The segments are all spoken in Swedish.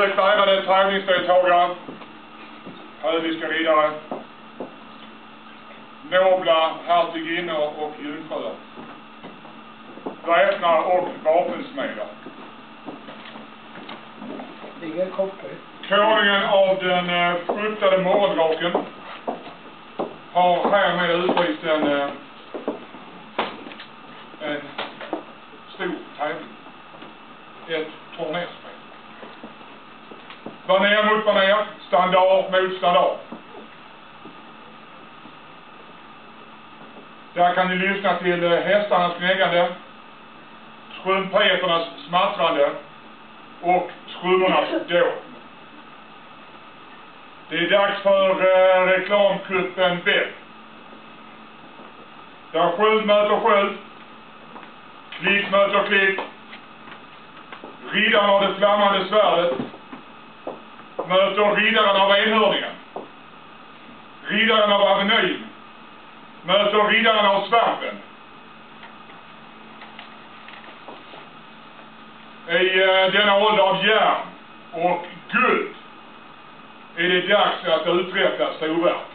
övrigt, ärade tävlingsdeltagare, höviska riddare, nobla hertiginnor och jungfrur, väpnare och vapensmeder. Ingen koppel. Konungen av den fruktade morgondraken har härmed utlyst en stor tävling. Ett turnerspel. Baner mot baner, standard mot standard. Där kan ni lyssna till hästarnas knäggande, trumpeternas smattrande och skrummornas dåd. Det är dags för reklamkuppen Bell. Där sköld möter sköld, klick möter klick. Riddaren av det flammande svärdet möter riddaren av enhörningen. Riddaren av Avenyn möter riddaren av svärden. I denna ålder av järn och guld är det dags att uträtta storverk.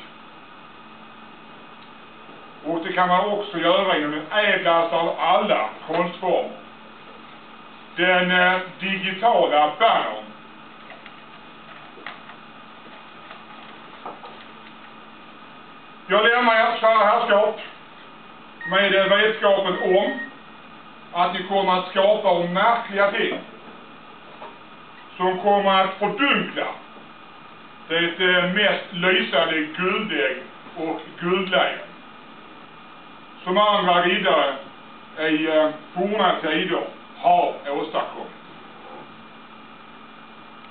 Och det kan man också göra inom den ädlaste av alla konstformer. Den digitala bannern. Jag lämnar er, kära herrskap, med vetskapen om att ni kommer att skapa märkliga ting som kommer att fördunkla det mest lysande guldägg och guldlejon som andra riddare i forna tider har åstadkommit.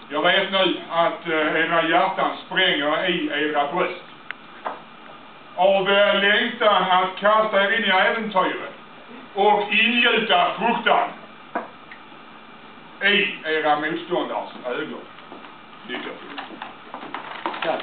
Jag vet nu att era hjärtan spränger i era bröst av längtan att kasta er in i äventyret och ingjuta fruktan i era motståndares ögon. Lycka till. Tack.